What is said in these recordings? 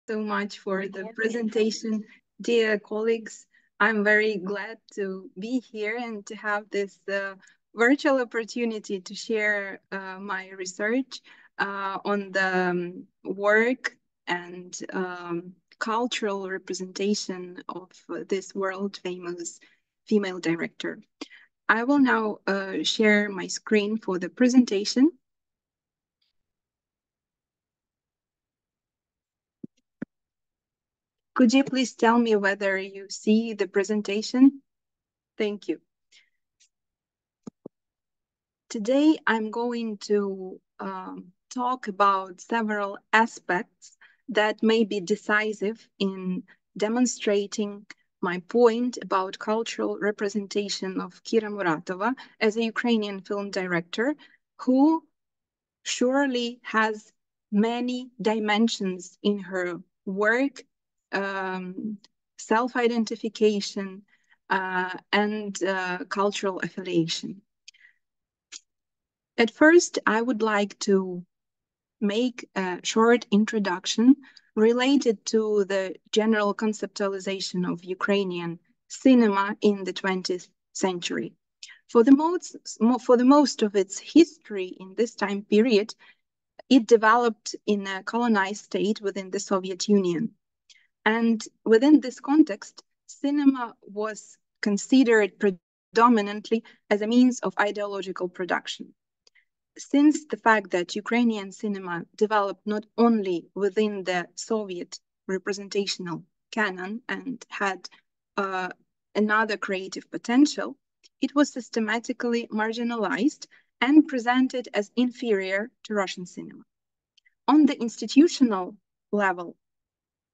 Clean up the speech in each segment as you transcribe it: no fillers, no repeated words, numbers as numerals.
so much for the presentation. Dear colleagues, I'm very glad to be here and to have this virtual opportunity to share my research on the work and cultural representation of this world-famous female director. I will now share my screen for the presentation. Could you please tell me whether you see the presentation? Thank you. Today, I'm going to talk about several aspects that may be decisive in demonstrating my point about cultural representation of Kira Muratova as a Ukrainian film director who surely has many dimensions in her work, self-identification, and cultural affiliation. At first, I would like to make a short introduction related to the general conceptualization of Ukrainian cinema in the 20th century. For the most of its history in this time period, it developed in a colonized state within the Soviet Union. And within this context, cinema was considered predominantly as a means of ideological production. Since the fact that Ukrainian cinema developed not only within the Soviet representational canon and had another creative potential, it was systematically marginalized and presented as inferior to Russian cinema. On the institutional level,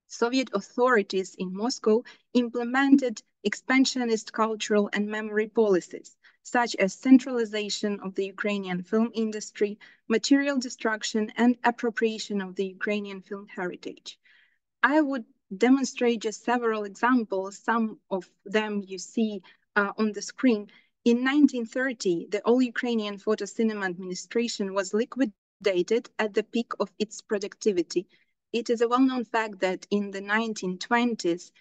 Soviet authorities in Moscow implemented expansionist cultural and memory policies, such as centralization of the Ukrainian film industry, material destruction, and appropriation of the Ukrainian film heritage. I would demonstrate just several examples. Some of them you see on the screen. In 1930, the all-Ukrainian photo cinema administration was liquidated at the peak of its productivity. It is a well-known fact that in the 1920s,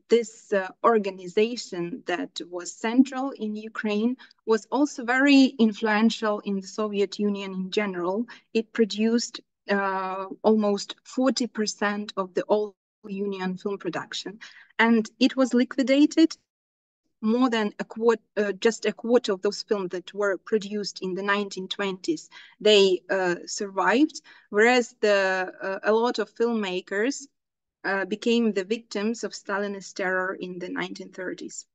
this organization that was central in Ukraine was also very influential in the Soviet Union in general. It produced almost 40% of the all-Union film production. And it was liquidated. More than just a quarter of those films that were produced in the 1920s, they survived, whereas a lot of filmmakers became the victims of Stalinist terror in the 1930s.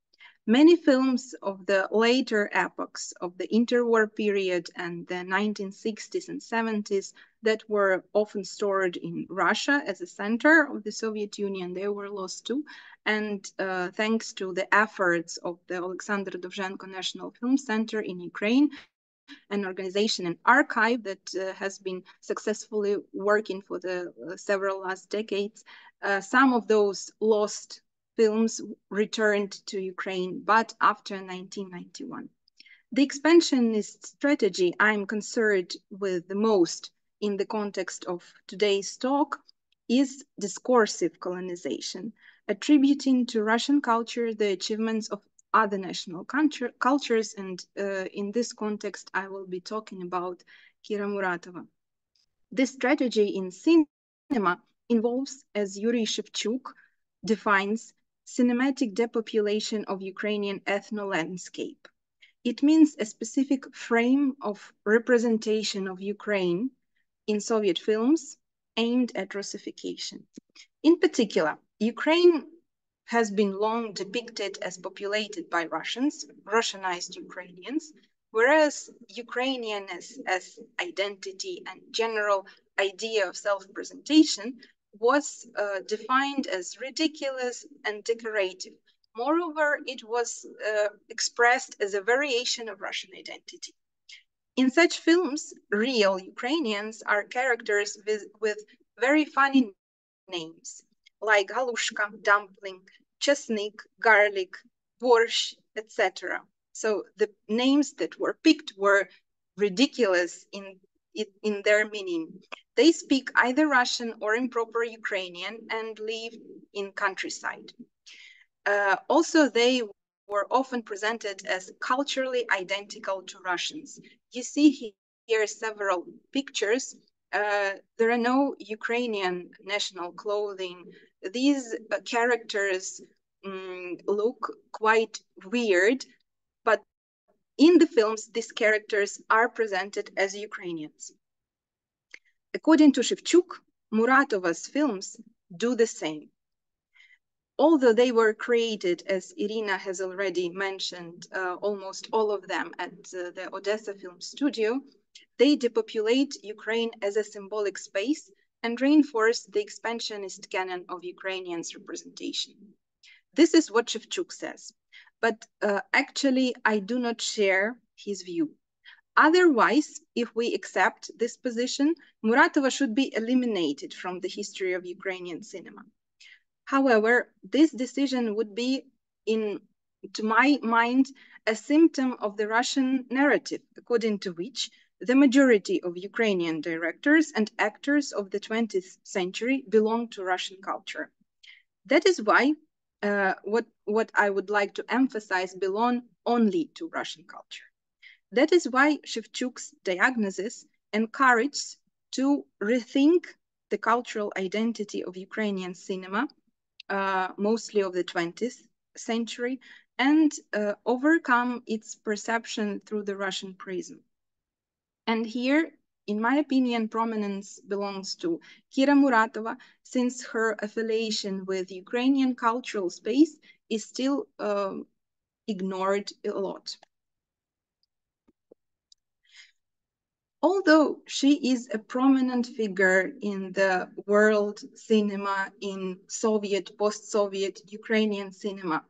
Many films of the later epochs of the interwar period and the 1960s and 70s that were often stored in Russia as a center of the Soviet Union, they were lost too. And thanks to the efforts of the Alexander Dovzhenko National Film Center in Ukraine, an organization and archive that has been successfully working for the several last decades, some of those lost films returned to Ukraine, but after 1991. The expansionist strategy I'm concerned with the most in the context of today's talk is discursive colonization, attributing to Russian culture the achievements of other national cultures, and in this context, I will be talking about Kira Muratova. This strategy in cinema involves, as Yuri Shevchuk defines, cinematic depopulation of Ukrainian ethno-landscape. It means a specific frame of representation of Ukraine in Soviet films aimed at Russification. In particular, Ukraine has been long depicted as populated by Russians, Russianized Ukrainians, whereas Ukrainian as identity and general idea of self-presentation was defined as ridiculous and decorative. Moreover, it was expressed as a variation of Russian identity. In such films, real Ukrainians are characters with very funny names, like galushka, dumpling, chesnik, garlic, borscht, etc. So the names that were picked were ridiculous in in their meaning. They speak either Russian or improper Ukrainian and live in countryside. Also, they were often presented as culturally identical to Russians. You see here several pictures. There are no Ukrainian national clothing. These characters look quite weird, but in the films, these characters are presented as Ukrainians. According to Shevchuk, Muratova's films do the same. Although they were created, as Irina has already mentioned, almost all of them at the Odessa Film Studio, they depopulate Ukraine as a symbolic space and reinforce the expansionist canon of Ukrainians' representation. This is what Shevchuk says, but actually I do not share his view. Otherwise, if we accept this position, Muratova should be eliminated from the history of Ukrainian cinema. However, this decision would be, to my mind, a symptom of the Russian narrative, according to which the majority of Ukrainian directors and actors of the 20th century belong to Russian culture. That is why what I would like to emphasize belong only to Russian culture. That is why Shevchuk's diagnosis encourages to rethink the cultural identity of Ukrainian cinema, mostly of the 20th century, and overcome its perception through the Russian prism. And here, in my opinion, prominence belongs to Kira Muratova, since her affiliation with Ukrainian cultural space is still ignored a lot. Although she is a prominent figure in the world cinema, in Soviet, post-Soviet Ukrainian cinema,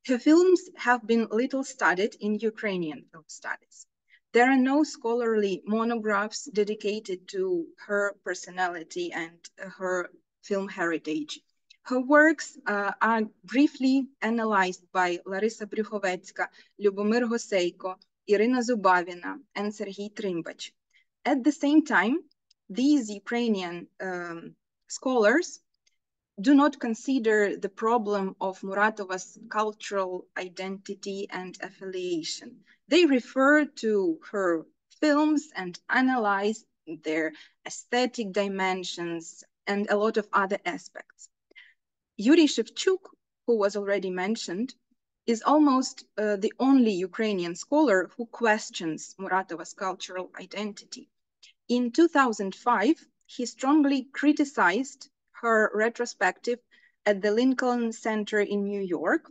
her films have been little studied in Ukrainian film studies. There are no scholarly monographs dedicated to her personality and her film heritage. Her works are briefly analyzed by Larisa Brюховецька, Любомир Гусейко, Irina Zubavina, and Serhiy Trymbach. At the same time, these Ukrainian scholars do not consider the problem of Muratova's cultural identity and affiliation. They refer to her films and analyze their aesthetic dimensions and a lot of other aspects. Yuri Shevchuk, who was already mentioned, is almost the only Ukrainian scholar who questions Muratova's cultural identity. In 2005, he strongly criticized her retrospective at the Lincoln Center in New York,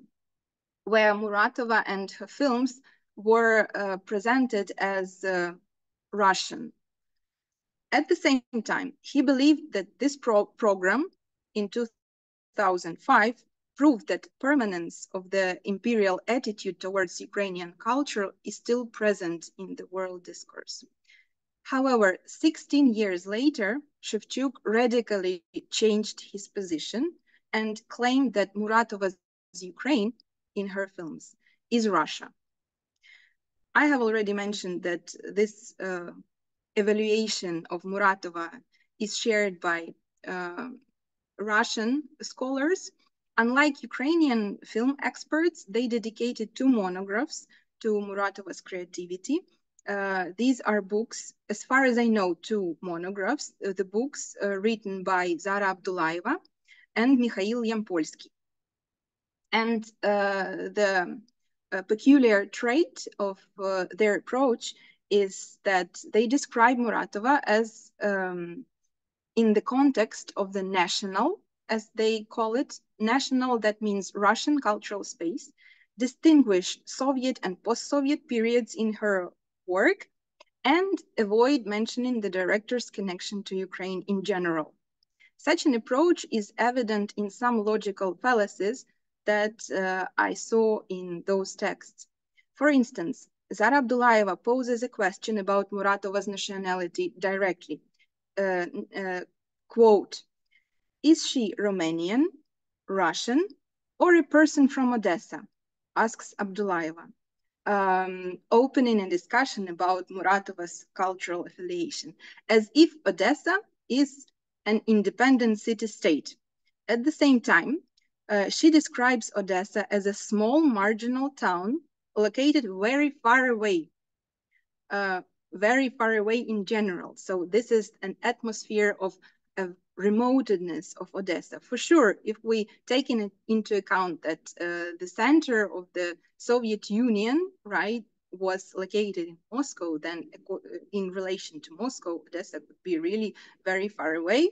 where Muratova and her films were presented as Russian. At the same time, he believed that this program in 2005 proved that permanence of the imperial attitude towards Ukrainian culture is still present in the world discourse. However, 16 years later, Shevchuk radically changed his position and claimed that Muratova's Ukraine in her films is Russia. I have already mentioned that this evaluation of Muratova is shared by Russian scholars. Unlike Ukrainian film experts, they dedicated 2 monographs to Muratova's creativity. These are books, as far as I know, 2 monographs, the books written by Zara Abdullaeva and Mikhail Yampolsky. And the peculiar trait of their approach is that they describe Muratova as, in the context of the national, as they call it, national, that means Russian cultural space, distinguish Soviet and post-Soviet periods in her work, and avoid mentioning the director's connection to Ukraine in general. Such an approach is evident in some logical fallacies that I saw in those texts. For instance, Zara Abdullaeva poses a question about Muratova's nationality directly. Quote, "Is she Romanian, Russian, or a person from Odessa?" asks Abdullaeva. opening a discussion about Muratova's cultural affiliation, as if Odessa is an independent city-state. At the same time, she describes Odessa as a small marginal town located very far away in general. So this is an atmosphere of remotedness of Odessa. For sure, if we take into account that the center of the Soviet Union, right, was located in Moscow, then in relation to Moscow, Odessa could be really very far away.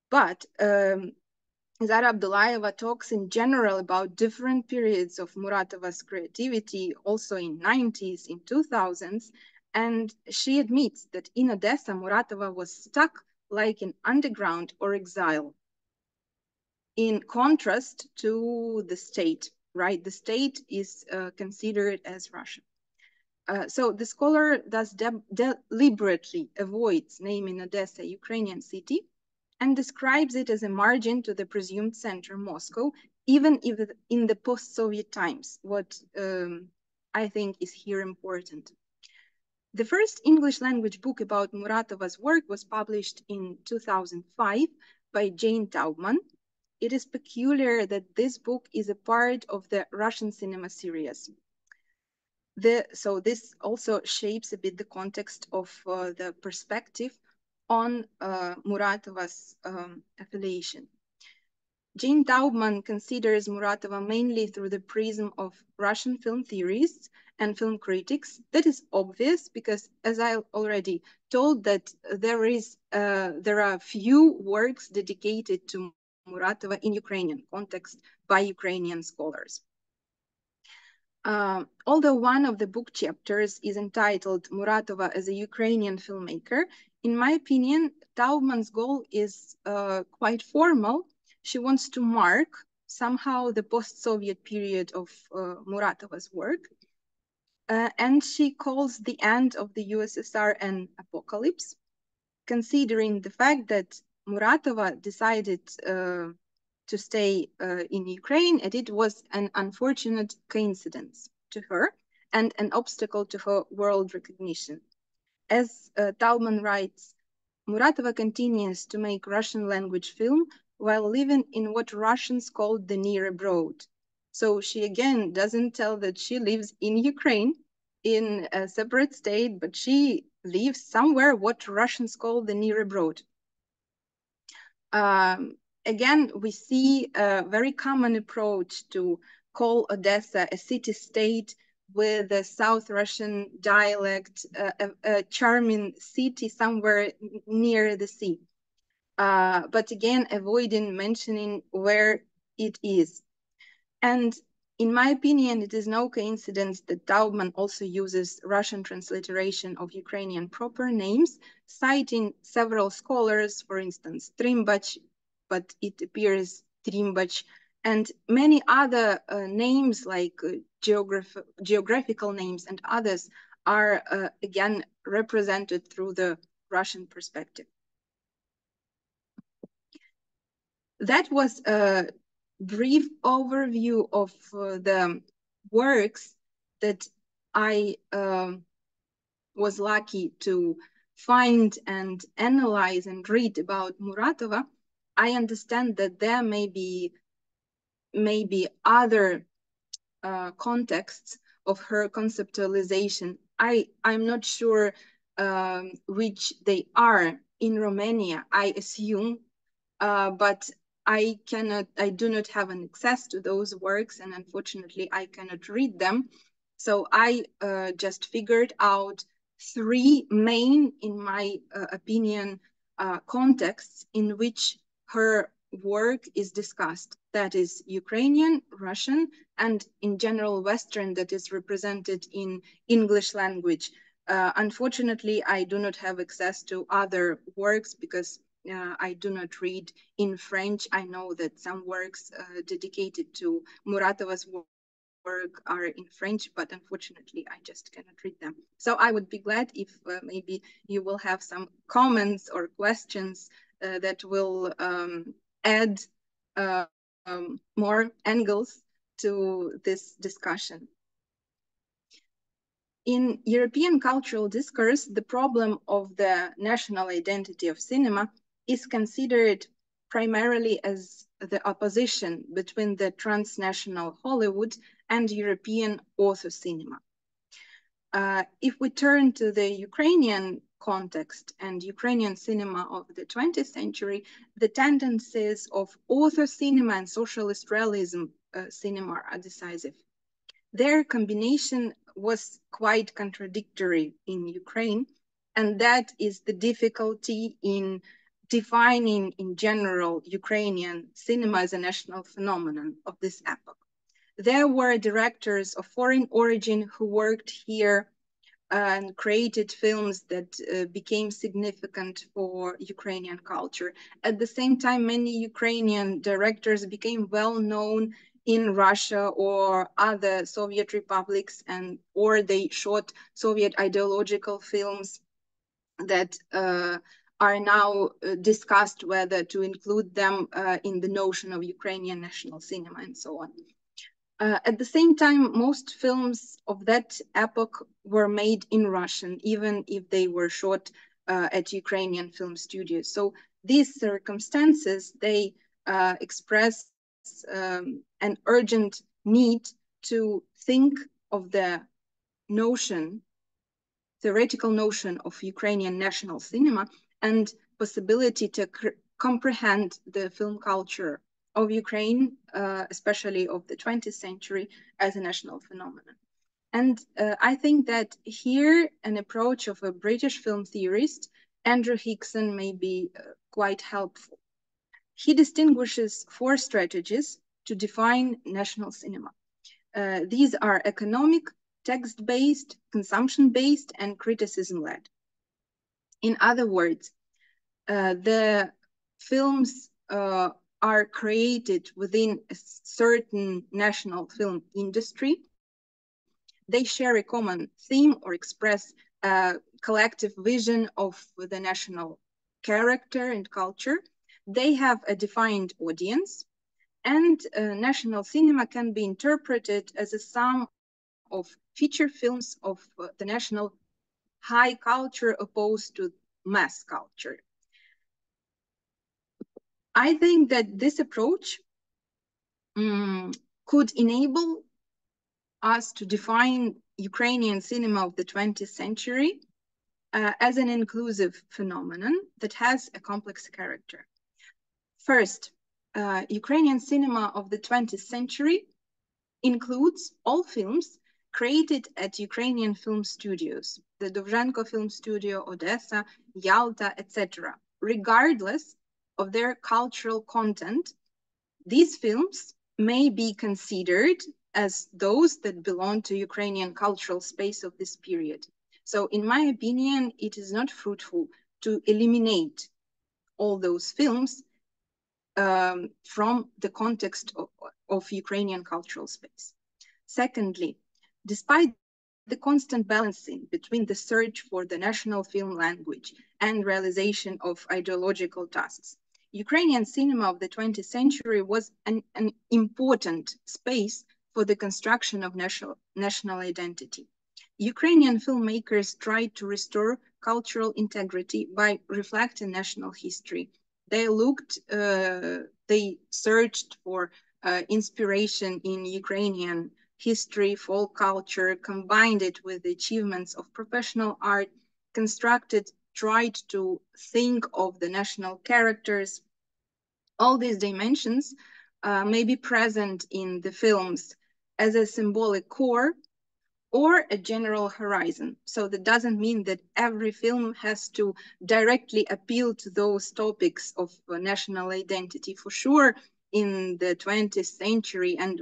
But Zara Abdullayeva talks in general about different periods of Muratova's creativity, also in 90s, in 2000s, and she admits that in Odessa, Muratova was stuck like in underground or exile, in contrast to the state, right? The state is considered as Russia. So the scholar thus deliberately avoids naming Odessa a Ukrainian city and describes it as a margin to the presumed center, Moscow, even if in the post-Soviet times, what I think is here important. The first English language book about Muratova's work was published in 2005 by Jane Taubman. It is peculiar that this book is a part of the Russian cinema series. So this also shapes a bit the context of the perspective on Muratova's affiliation. Jane Taubman considers Muratova mainly through the prism of Russian film theorists and film critics. That is obvious because, as I already told, that there are few works dedicated to Muratova in Ukrainian context by Ukrainian scholars. Although one of the book chapters is entitled Muratova as a Ukrainian filmmaker, in my opinion, Taubman's goal is quite formal. She wants to mark somehow the post-Soviet period of Muratova's work. And she calls the end of the USSR an apocalypse, considering the fact that Muratova decided to stay in Ukraine, and it was an unfortunate coincidence to her and an obstacle to her world recognition. As Taubman writes, Muratova continues to make Russian language film while living in what Russians called the near abroad. So she again doesn't tell that she lives in Ukraine in a separate state, but she lives somewhere what Russians call the near abroad. Again, we see a very common approach to call Odessa a city-state with a South Russian dialect, a charming city somewhere near the sea. But again, avoiding mentioning where it is. And in my opinion, it is no coincidence that Taubman also uses Russian transliteration of Ukrainian proper names, citing several scholars, for instance, Trimbach, but it appears Trimbach, and many other names like geographical names and others are again represented through the Russian perspective. That was a brief overview of the works that I was lucky to find and analyze and read about Muratova. I understand that there may be other contexts of her conceptualization. I'm not sure which they are in Romania, I assume, but I do not have an access to those works, and unfortunately I cannot read them. So I just figured out three main, in my opinion, contexts in which her work is discussed. That is Ukrainian, Russian, and in general Western, that is represented in English language. Unfortunately, I do not have access to other works because I do not read in French. I know that some works dedicated to Muratova's work are in French, but unfortunately I just cannot read them. So I would be glad if maybe you will have some comments or questions that will add more angles to this discussion. In European cultural discourse, the problem of the national identity of cinema is considered primarily as the opposition between the transnational Hollywood and European author cinema. If we turn to the Ukrainian context and Ukrainian cinema of the 20th century, the tendencies of author cinema and socialist realism cinema are decisive. Their combination was quite contradictory in Ukraine, and that is the difficulty in defining in general Ukrainian cinema as a national phenomenon of this epoch. There were directors of foreign origin who worked here and created films that became significant for Ukrainian culture. At the same time, many Ukrainian directors became well known in Russia or other Soviet republics, or they shot Soviet ideological films that are now discussed whether to include them in the notion of Ukrainian national cinema and so on. At the same time, most films of that epoch were made in Russian, even if they were shot at Ukrainian film studios. So these circumstances, they express an urgent need to think of the notion, theoretical notion of Ukrainian national cinema and possibility to comprehend the film culture of Ukraine, especially of the 20th century, as a national phenomenon. And I think that here an approach of a British film theorist, Andrew Hickson, may be quite helpful. He distinguishes 4 strategies to define national cinema. These are economic, text-based, consumption-based, and criticism-led. In other words, the films are created within a certain national film industry. They share a common theme or express a collective vision of the national character and culture. They have a defined audience, and national cinema can be interpreted as a sum of feature films of the national high culture opposed to mass culture. I think that this approach could enable us to define Ukrainian cinema of the 20th century as an inclusive phenomenon that has a complex character. First, Ukrainian cinema of the 20th century includes all films created at Ukrainian film studios, the Dovzhenko Film Studio, Odessa, Yalta, etc. Regardless of their cultural content, these films may be considered as those that belong to Ukrainian cultural space of this period. So in my opinion, it is not fruitful to eliminate all those films from the context of Ukrainian cultural space. Secondly, despite the constant balancing between the search for the national film language and realization of ideological tasks, Ukrainian cinema of the 20th century was an important space for the construction of national identity. Ukrainian filmmakers tried to restore cultural integrity by reflecting national history. They searched for inspiration in Ukrainian history, folk culture, combined it with the achievements of professional art, tried to think of the national characters. All these dimensions may be present in the films as a symbolic core or a general horizon. So that doesn't mean that every film has to directly appeal to those topics of national identity. For sure, in the 20th century and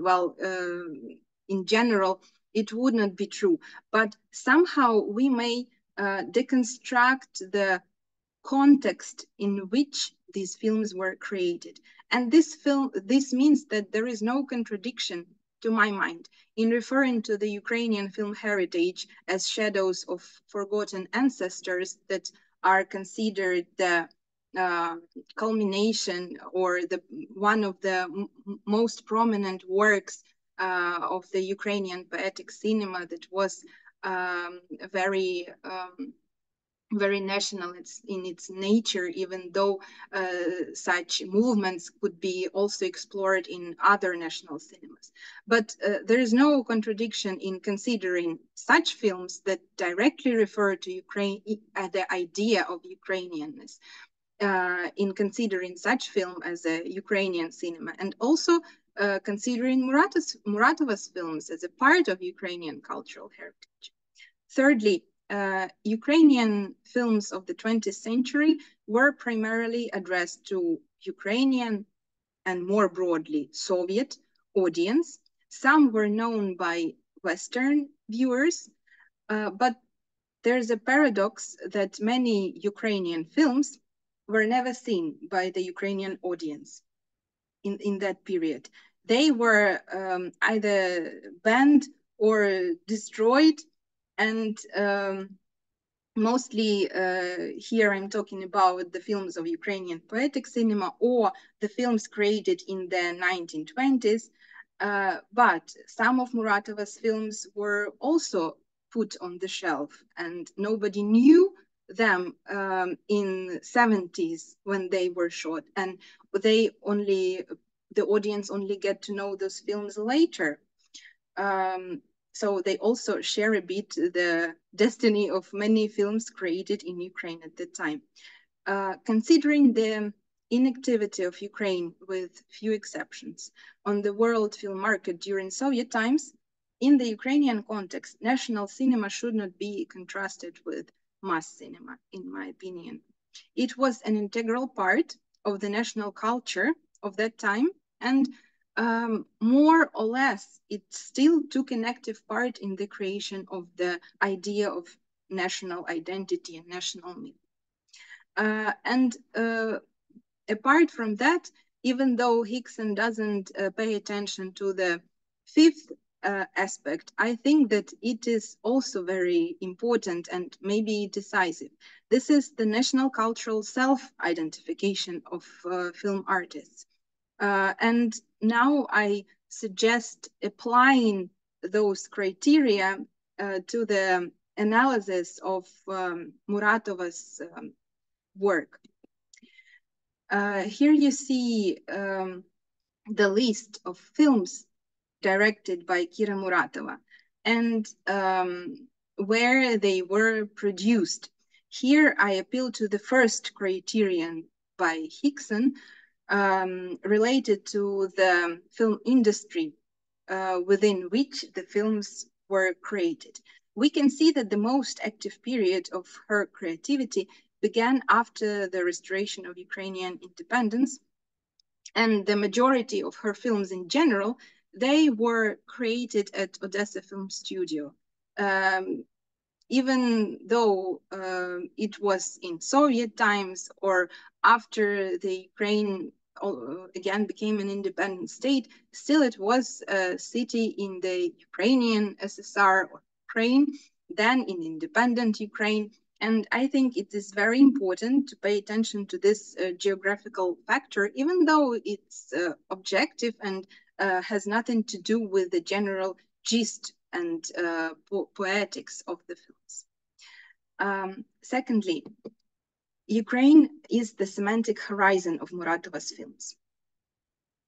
in general, it would not be true. But somehow we may deconstruct the context in which these films were created. And this means that there is no contradiction, to my mind, in referring to the Ukrainian film heritage as shadows of forgotten ancestors that are considered the culmination or one of the most prominent works of the Ukrainian poetic cinema that was very very national in its nature, even though such movements could be also explored in other national cinemas. But there is no contradiction in considering such films that directly refer to Ukraine, the idea of Ukrainianness, in considering such film as a Ukrainian cinema, and also considering Muratova's films as a part of Ukrainian cultural heritage. Thirdly, Ukrainian films of the 20th century were primarily addressed to Ukrainian and more broadly Soviet audience. Some were known by Western viewers, but there's a paradox that many Ukrainian films were never seen by the Ukrainian audience in that period. They were either banned or destroyed, and mostly here I'm talking about the films of Ukrainian poetic cinema or the films created in the 1920s. But some of Muratova's films were also put on the shelf, and nobody knew them in 70s when they were shot, and the audience only get to know those films later. So they also share a bit the destiny of many films created in Ukraine at the time. Considering the inactivity of Ukraine, with few exceptions, on the world film market during Soviet times, in the Ukrainian context, national cinema should not be contrasted with mass cinema, in my opinion. It was an integral part of the national culture of that time, and more or less, it still took an active part in the creation of the idea of national identity and national myth. And apart from that, even though Hickson doesn't pay attention to the fifth aspect, I think that it is also very important and maybe decisive. This is the national cultural self-identification of film artists. And now I suggest applying those criteria to the analysis of Muratova's work. Here you see the list of films directed by Kira Muratova and where they were produced. Here I appeal to the first criterion by Hickson, related to the film industry within which the films were created. We can see that the most active period of her creativity began after the restoration of Ukrainian independence, and the majority of her films in general, they were created at Odessa Film Studio. Even though it was in Soviet times or after the Ukraine again became an independent state, still it was a city in the Ukrainian SSR or Ukraine, then in independent Ukraine. And I think it is very important to pay attention to this geographical factor, even though it's objective and has nothing to do with the general gist and poetics of the films. Secondly, Ukraine is the semantic horizon of Muratova's films.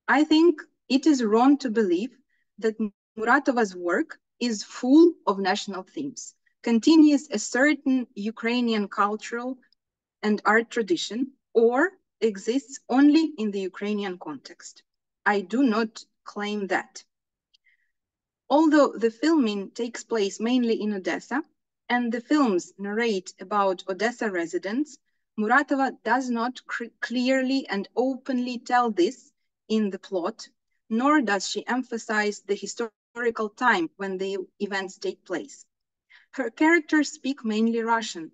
I think it is wrong to believe that Muratova's work is full of national themes, continues a certain Ukrainian cultural and art tradition, or exists only in the Ukrainian context. I do not claim that. Although the filming takes place mainly in Odessa, and the films narrate about Odessa residents, Muratova does not clearly and openly tell this in the plot, nor does she emphasize the historical time when the events take place. Her characters speak mainly Russian.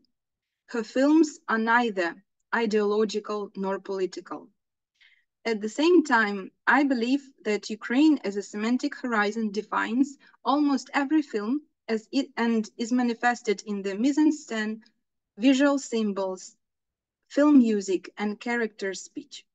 Her films are neither ideological nor political. At the same time, I believe that Ukraine as a semantic horizon defines almost every film as it and is manifested in the mise-en-scène, visual symbols, film music, and character speech.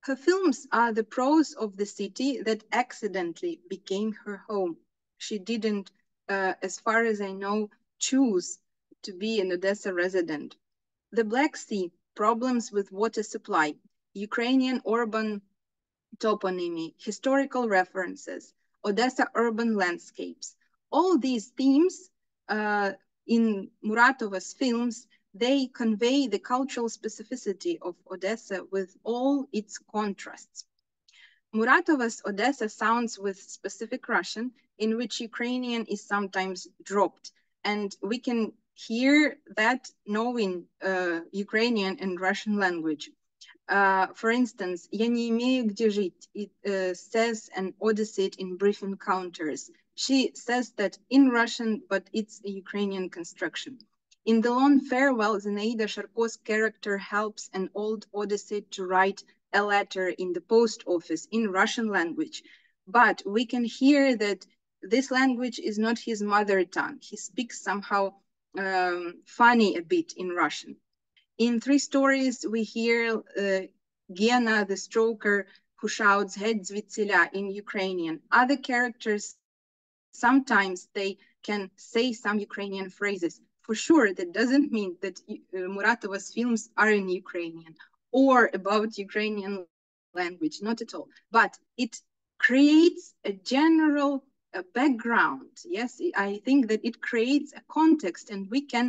Her films are the prose of the city that accidentally became her home. She didn't as far as I know, choose to be an Odessa resident. The Black Sea, problems with water supply, Ukrainian urban toponymy, historical references, Odessa urban landscapes. All these themes in Muratova's films, they convey the cultural specificity of Odessa with all its contrasts. Muratova's Odessa sounds with specific Russian, in which Ukrainian is sometimes dropped. And we can hear that knowing Ukrainian and Russian language. For instance, "Я не имею где жить," it says an Odessite in brief encounters. She says that in Russian, but it's a Ukrainian construction. In The Long Farewell, Zenaida Sharko's character helps an old Odessite to write a letter in the post office in Russian language. But we can hear that this language is not his mother tongue. He speaks somehow funny a bit in Russian. In Three Stories, we hear Gena, the stroker, who shouts "Геть звідсіля" in Ukrainian. Other characters, sometimes they can say some Ukrainian phrases. For sure, that doesn't mean that Muratova's films are in Ukrainian or about Ukrainian language, not at all. But it creates a general background. Yes, I think that it creates a context, and we can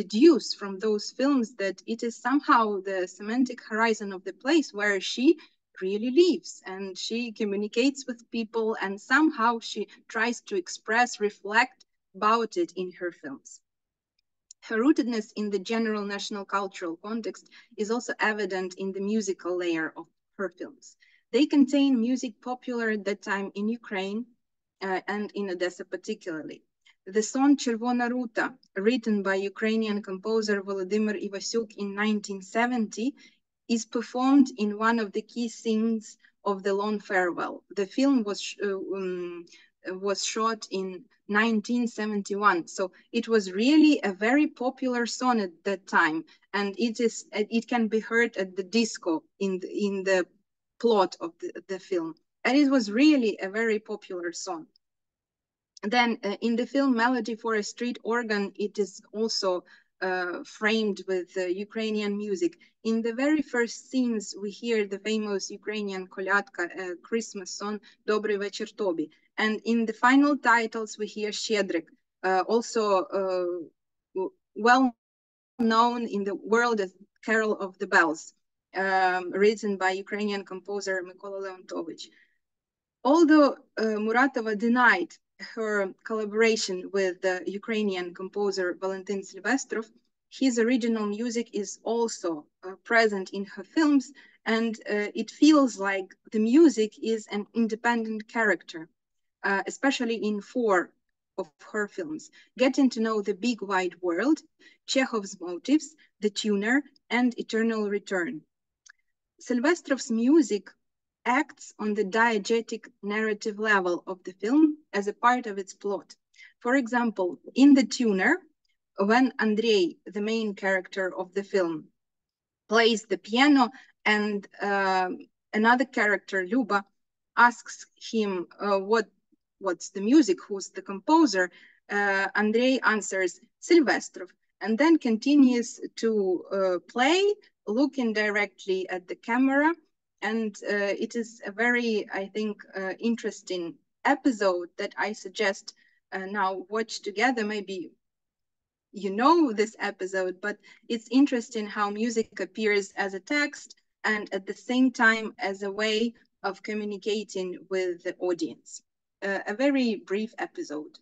deduce from those films that it is somehow the semantic horizon of the place where she really lives, and she communicates with people, and somehow she tries to express, reflect about it in her films. Her rootedness in the general national cultural context is also evident in the musical layer of her films. They contain music popular at that time in Ukraine and in Odessa particularly. The song Червона Рута, written by Ukrainian composer Volodymyr Ivasyuk in 1970, is performed in one of the key scenes of The Long Farewell. The film was shot in 1971, so it was really a very popular song at that time, and it can be heard at the disco in the plot of the film, and it was really a very popular song. Then in the film Melody for a Street Organ, it is also framed with Ukrainian music. In the very first scenes, we hear the famous Ukrainian kolядка, Christmas song, Добрий вечір тобі. And in the final titles, we hear Щедрик, also well known in the world as Carol of the Bells, written by Ukrainian composer Mykola Leontovich. Although Muratova denied her collaboration with the Ukrainian composer Valentin Silvestrov, his original music is also present in her films, and it feels like the music is an independent character, especially in 4 of her films: Getting to Know the Big Wide World, Chekhov's Motives, The Tuner, and Eternal Return. Silvestrov's music acts on the diegetic narrative level of the film as a part of its plot. For example, in The Tuner, when Andrei, the main character of the film, plays the piano and another character, Luba, asks him what's the music, who's the composer, Andrei answers Silvestrov, and then continues to play, looking directly at the camera. And it is a very, I think, interesting episode that I suggest now watch together. Maybe you know this episode, but it's interesting how music appears as a text and at the same time as a way of communicating with the audience. A very brief episode.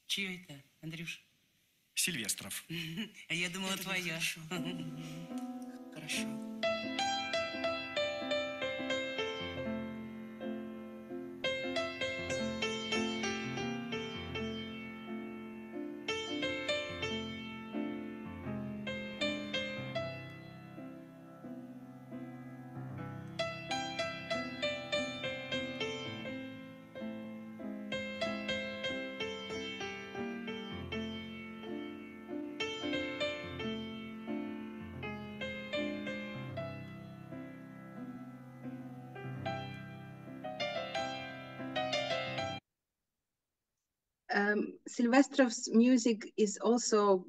Чье это, Андрюш? Сильвестров. А я думала, твоя. Хорошо. Silvestrov's music is also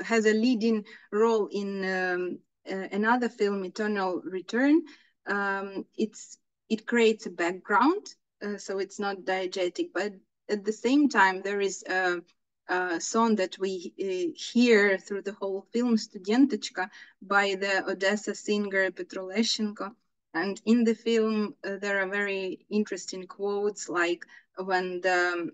has a leading role in another film, Eternal Return. It creates a background, so it's not diegetic, but at the same time there is a song that we hear through the whole film, Studentочка, by the Odessa singer Petroleshenko. And in the film, there are very interesting quotes, like when the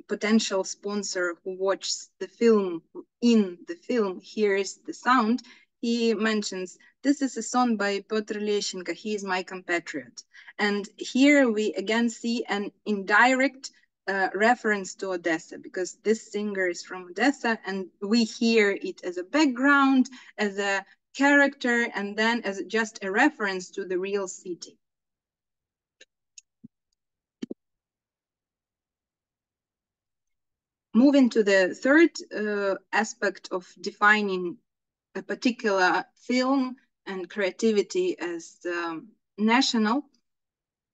potential sponsor who watches the film in the film hears the sound, he mentions, this is a song by Petr Leshenko, he is my compatriot. And here we again see an indirect reference to Odessa, because this singer is from Odessa and we hear it as a background, as a character, and then as just a reference to the real city. Moving to the third aspect of defining a particular film and creativity as national,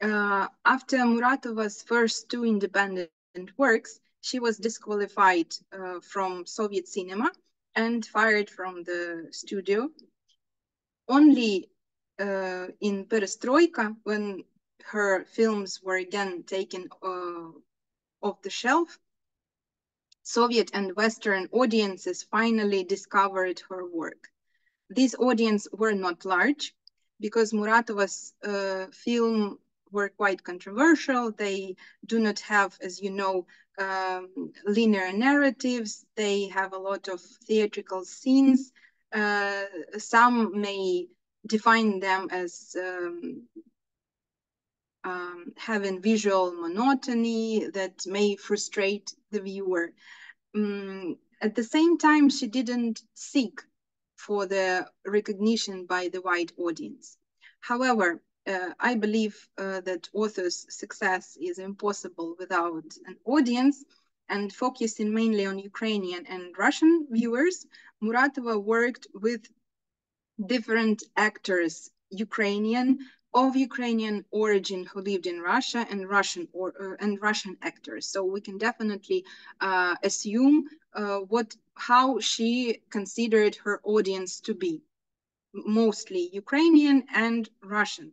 after Muratova's first two independent works, she was disqualified from Soviet cinema and fired from the studio. Only in Perestroika, when her films were again taken off the shelf, Soviet and Western audiences finally discovered her work. These audiences were not large because Muratova's film were quite controversial. They do not have, as you know, linear narratives. They have a lot of theatrical scenes. Some may define them as having visual monotony that may frustrate the viewer. At the same time, she didn't seek for the recognition by the wide audience. However, I believe that author's success is impossible without an audience, and focusing mainly on Ukrainian and Russian viewers, Muratova worked with different actors, of Ukrainian origin who lived in Russia, and Russian actors. So we can definitely assume how she considered her audience to be, mostly Ukrainian and Russian.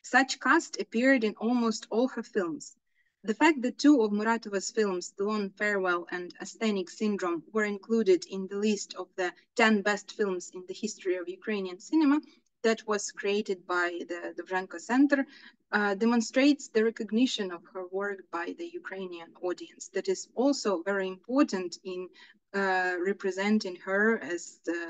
Such cast appeared in almost all her films. The fact that two of Muratova's films, The Long Farewell and Asthenic Syndrome, were included in the list of the 10 best films in the history of Ukrainian cinema that was created by the Dovzhenko Center demonstrates the recognition of her work by the Ukrainian audience. That is also very important in representing her as the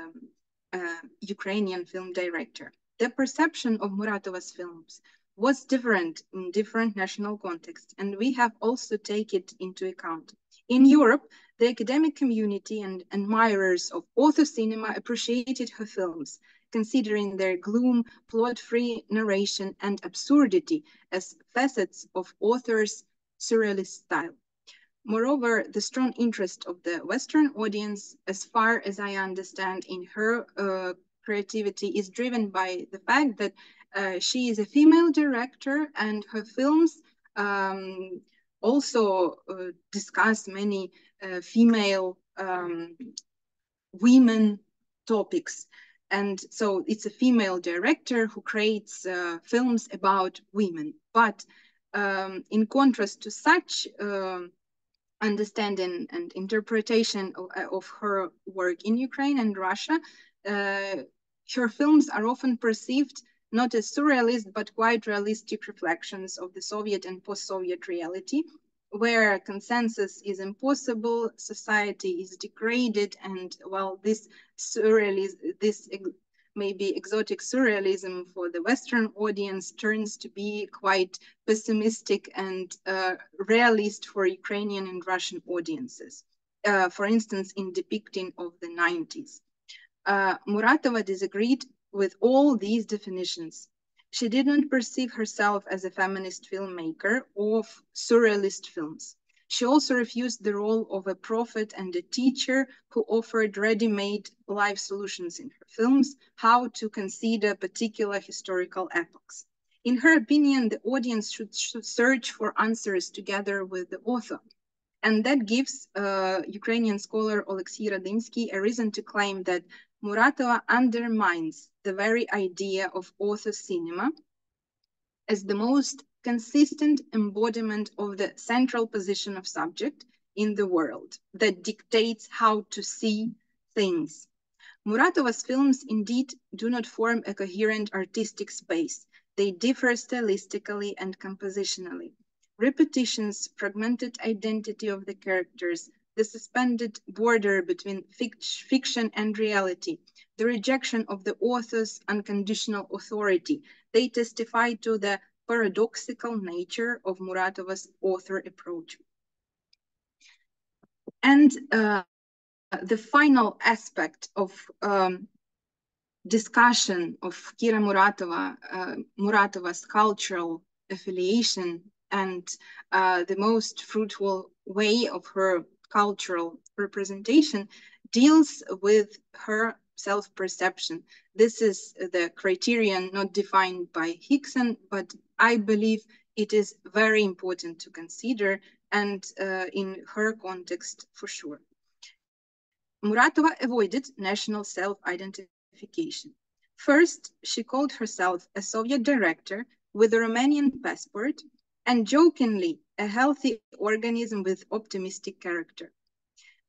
Ukrainian film director. The perception of Muratova's films was different in different national contexts, and we have also taken it into account. In Europe, the academic community and admirers of author cinema appreciated her films, considering their gloom, plot-free narration, and absurdity as facets of author's surrealist style. Moreover, the strong interest of the Western audience, as far as I understand, in her creativity is driven by the fact that she is a female director and her films also discuss many female women topics. And so it's a female director who creates films about women. But in contrast to such understanding and interpretation of her work in Ukraine and Russia, her films are often perceived not as surrealist, but quite realistic reflections of the Soviet and post-Soviet reality. where consensus is impossible, society is degraded, and well, this surrealism, this maybe exotic surrealism for the Western audience turns to be quite pessimistic and realist for Ukrainian and Russian audiences. For instance, in depicting of the 90s. Muratova disagreed with all these definitions. She did not perceive herself as a feminist filmmaker of surrealist films. She also refused the role of a prophet and a teacher who offered ready-made life solutions in her films, how to consider particular historical epochs. In her opinion, the audience should search for answers together with the author. And that gives Ukrainian scholar Oleksiy Radinsky a reason to claim that Muratova undermines the very idea of author cinema as the most consistent embodiment of the central position of subject in the world that dictates how to see things. Muratova's films indeed do not form a coherent artistic space. They differ stylistically and compositionally. Repetitions, fragmented identity of the characters, the suspended border between fiction and reality, the rejection of the author's unconditional authority, they testify to the paradoxical nature of Muratova's author approach. And the final aspect of discussion of Kira Muratova's cultural affiliation and the most fruitful way of her cultural representation deals with her self-perception. This is the criterion not defined by Hickson, but I believe it is very important to consider, and in her context for sure. Muratova avoided national self-identification. First, she called herself a Soviet director with a Romanian passport and jokingly a healthy organism with optimistic character.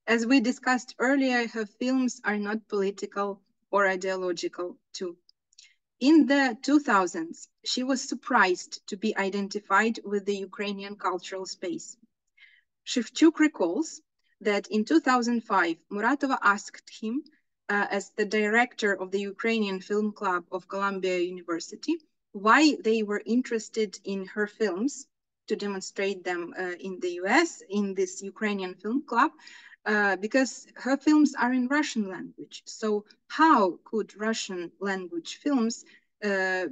As we discussed earlier, her films are not political or ideological too. In the 2000s, she was surprised to be identified with the Ukrainian cultural space. Shevchuk recalls that in 2005, Muratova asked him, as the director of the Ukrainian Film Club of Columbia University, why they were interested in her films to demonstrate them in the US, in this Ukrainian Film Club, because her films are in Russian language. So how could Russian language films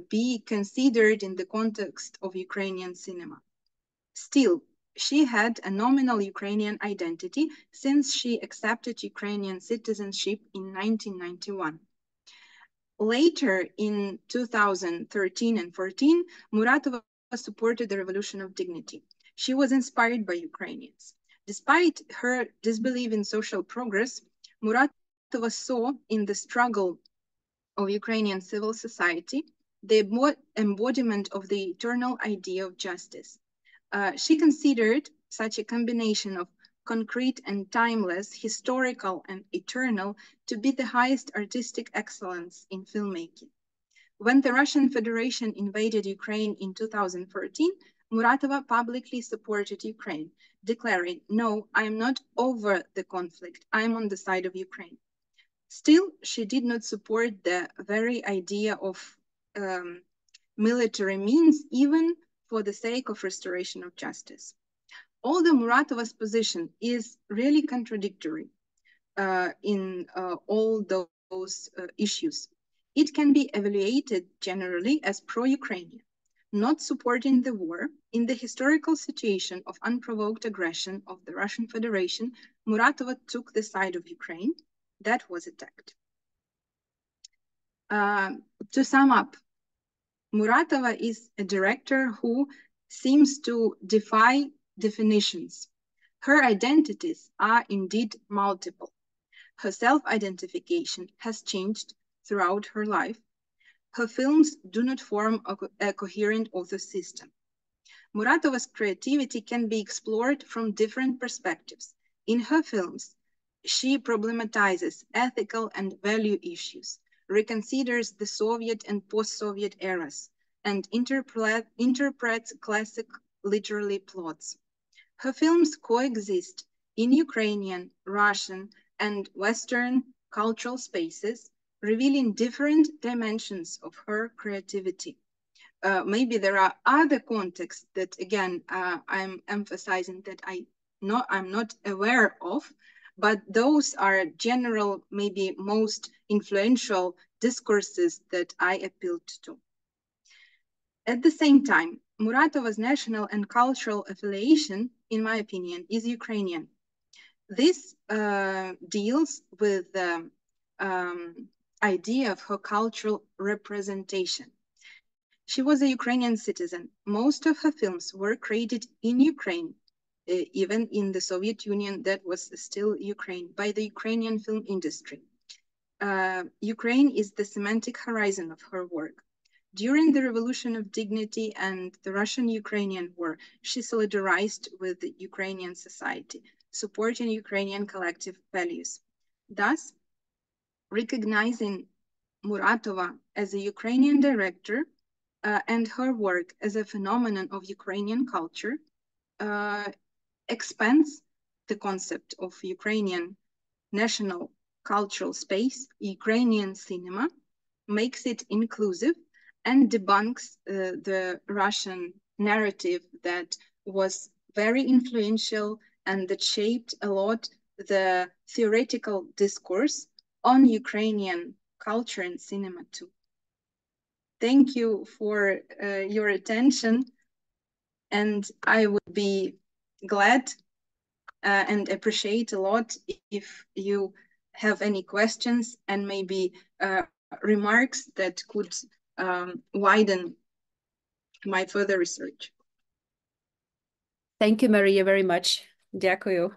be considered in the context of Ukrainian cinema? Still, she had a nominal Ukrainian identity since she accepted Ukrainian citizenship in 1991. Later, in 2013 and 14, Muratova supported the Revolution of Dignity. She was inspired by Ukrainians. Despite her disbelief in social progress, Muratova saw in the struggle of Ukrainian civil society the embodiment of the eternal idea of justice. She considered such a combination of concrete and timeless, historical and eternal, to be the highest artistic excellence in filmmaking. When the Russian Federation invaded Ukraine in 2014, Muratova publicly supported Ukraine, declaring, "No, I am not over the conflict. I am on the side of Ukraine." Still, she did not support the very idea of military means, even for the sake of restoration of justice. Although Muratova's position is really contradictory in all those issues, it can be evaluated generally as pro-Ukrainian, not supporting the war. In the historical situation of unprovoked aggression of the Russian Federation, Muratova took the side of Ukraine that was attacked. To sum up, Muratova is a director who seems to defy definitions. Her identities are indeed multiple. Her self-identification has changed throughout her life. Her films do not form a coherent author system. Muratova's creativity can be explored from different perspectives. In her films, she problematizes ethical and value issues, reconsiders the Soviet and post-Soviet eras, and interprets classic literary plots. Her films coexist in Ukrainian, Russian, and Western cultural spaces, revealing different dimensions of her creativity. Maybe there are other contexts that, again, I'm emphasizing that I'm not aware of, but those are general, maybe most influential discourses that I appealed to. At the same time, Muratova's national and cultural affiliation, in my opinion, is Ukrainian. This deals with the idea of her cultural representation. She was a Ukrainian citizen. Most of her films were created in Ukraine, even in the Soviet Union, that was still Ukraine, by the Ukrainian film industry. Ukraine is the semantic horizon of her work. During the Revolution of Dignity and the Russian-Ukrainian War, she solidarized with the Ukrainian society, supporting Ukrainian collective values. Thus, recognizing Muratova as a Ukrainian director and her work as a phenomenon of Ukrainian culture expands the concept of Ukrainian national cultural space, Ukrainian cinema, makes it inclusive, and debunks the Russian narrative that was very influential and that shaped a lot the theoretical discourse on Ukrainian culture and cinema too. Thank you for your attention, and I would be glad and appreciate a lot if you have any questions and maybe remarks that could widen my further research. Thank you, Mariia, very much. Дякую.